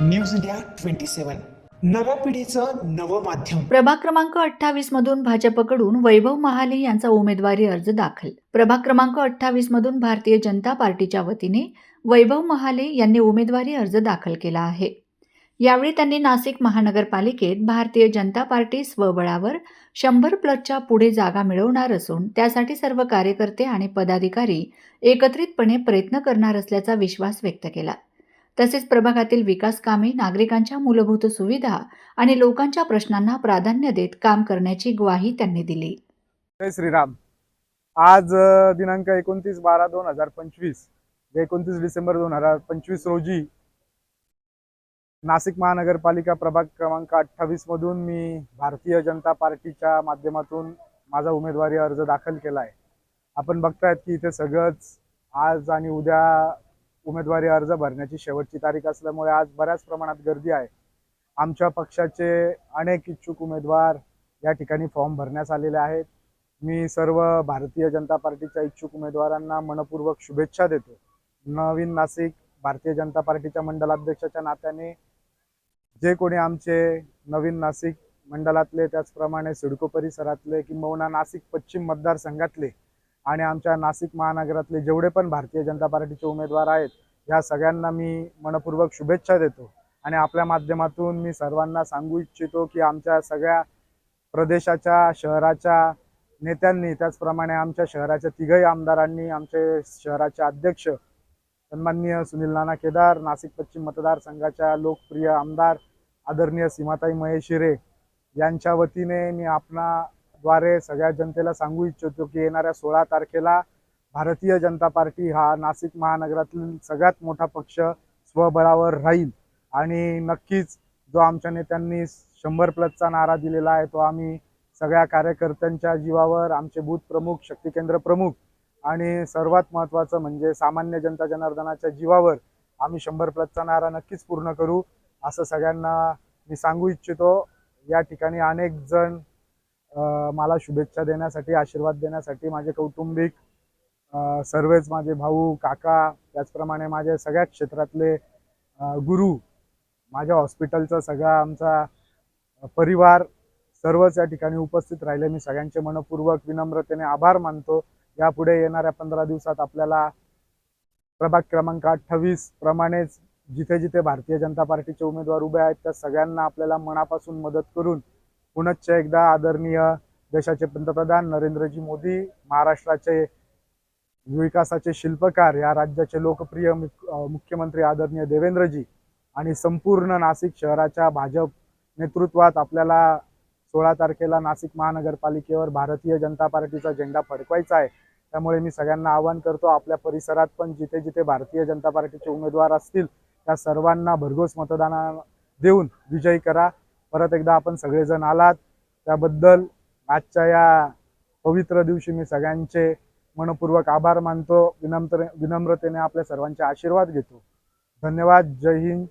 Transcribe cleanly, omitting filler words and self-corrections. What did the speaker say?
News India 27 नव्या पिढीचं नवं माध्यम. प्रभाग क्रमांक 28 मधून भाजपकडून वैभव महाले यांचा उमेदवारी अर्ज दाखल. प्रभाग क्रमांक 28 मधून भारतीय जनता पार्टीच्या वतीने वैभव महाले यांनी उमेदवारी अर्ज दाखल केला आहे. यावेळी त्यांनी नाशिक महानगरपालिकेत भारतीय जनता पार्टी स्वबळावर 100+ पुढे जागा मिळवणार असून त्यासाठी सर्व कार्यकर्ते आणि पदाधिकारी एकत्रितपणे प्रयत्न करणार असल्याचा विश्वास व्यक्त केला. तसेच प्रभागातील विकास कामे, नागरिकांच्या मूलभूत सुविधा आणि लोकांच्या प्रश्नांना प्राधान्य देत काम करण्याची ग्वाही त्यांनी दिली. जय श्रीराम. आज दिनांक 29/12/2025 29 डिसेंबर 2025 रोजी नाशिक महानगरपालिका प्रभाग क्रमांक 28 मधून मी भारतीय जनता पार्टीच्या माध्यमातून माझा उमेदवारी अर्ज दाखल केला आहे. आपण बघतायत की इथे सगळंच आज आणि उद्या उमेदवारी अर्ज भरण्याची शेवटची तारीख असल्यामुळे आज बऱ्याच प्रमाणात गर्दी आहे. आमच्या पक्षाचे अनेक इच्छुक उमेदवार या ठिकाणी फॉर्म भरण्यास आलेले आहेत. मी सर्व भारतीय जनता पार्टीच्या इच्छुक उमेदवारांना मनपूर्वक शुभेच्छा देतो. नवीन नाशिक भारतीय जनता पार्टीच्या मंडलाध्यक्षाच्या नात्याने जे कोणी आमचे नवीन नाशिक मंडलातले, त्याचप्रमाणे सिडको परिसरातले किंबहुना नाशिक पश्चिम मतदारसंघातले आणि आमच्या नाशिक महानगरातले जेवढे पण भारतीय जनता पार्टीचे उमेदवार आहेत, या सगळ्यांना मी मनपूर्वक शुभेच्छा देतो. आणि आपल्या माध्यमातून मी सर्वांना सांगू इच्छितो की आमच्या सगळ्या प्रदेशाच्या, शहराच्या नेत्यांनी, त्याचप्रमाणे आमच्या शहराच्या तिघही आमदारांनी, आमचे शहराचे अध्यक्ष सन्माननीय सुनील नाना केदार, नाशिक पश्चिम मतदारसंघाच्या लोकप्रिय आमदार आदरणीय सीमाताई महेश हिरे यांच्या वतीने मी आपणाद्वारे सगळ्या जनतेला सांगू इच्छितो की येणाऱ्या 16 तारखेला भारतीय जनता पार्टी हा नाशिक महानगरातील सगळ्यात मोठा पक्ष स्वबळावर राहील. आणि नक्कीच जो आमच्या नेत्यांनी 100+चा नारा दिलेला आहे तो आम्ही सगळ्या कार्यकर्त्यांच्या जीवावर, आमचे बूथ प्रमुख, शक्ती केंद्र प्रमुख आणि सर्वात महत्त्वाचं म्हणजे सामान्य जनता जनार्दनाच्या जीवावर आम्ही 100+चा नारा नक्कीच पूर्ण करू, असं सगळ्यांना मी सांगू इच्छितो. या ठिकाणी अनेक जण मला शुभेच्छा देण्यासाठी, आशीर्वाद देण्यासाठी, माझे कौटुंबिक सर्वच माझे भाऊ, काका, त्याचप्रमाणे माझ्या सगळ्या क्षेत्रातले गुरु, माझ्या हॉस्पिटलचा सगळा आमचा परिवार सर्वच या ठिकाणी उपस्थित राहिले. मी सगळ्यांचे मनपूर्वक विनम्रतेने आभार मानतो. यापुढे येणाऱ्या 15 दिवसात आपल्याला प्रभाग क्रमांक 28 प्रमाणेच जिथे जिथे भारतीय जनता पार्टीचे उमेदवार उभे आहेत त्या सगळ्यांना आपल्याला मनापासून मदत करून पुनश्च एकदा आदरणीय देशाचे पंतप्रधान नरेंद्रजी मोदी, महाराष्ट्राचे विकासाचे शिल्पकार, या राज्याचे लोकप्रिय मुख्यमंत्री आदरणीय देवेंद्रजी आणि संपूर्ण नाशिक शहराच्या भाजप नेतृत्वात आपल्याला 16 तारखेला नाशिक महानगरपालिकेवर भारतीय जनता पार्टीचा झेंडा फडकवायचा आहे. त्यामुळे मी सगळ्यांना आवाहन करतो, आपल्या परिसरात पण जिथे जिथे भारतीय जनता पार्टीचे उमेदवार असतील त्या सर्वांना भरघोस मतदान देऊन विजयी करा. परत एकदा आपण सगळेजण आलात त्याबद्दल आजच्या या पवित्र दिवशी मी सगळ्यांचे मनपूर्वक आभार मानतो. विनम्रतेने आपल्या सर्वांचे आशीर्वाद घेतो. धन्यवाद. जय हिंद,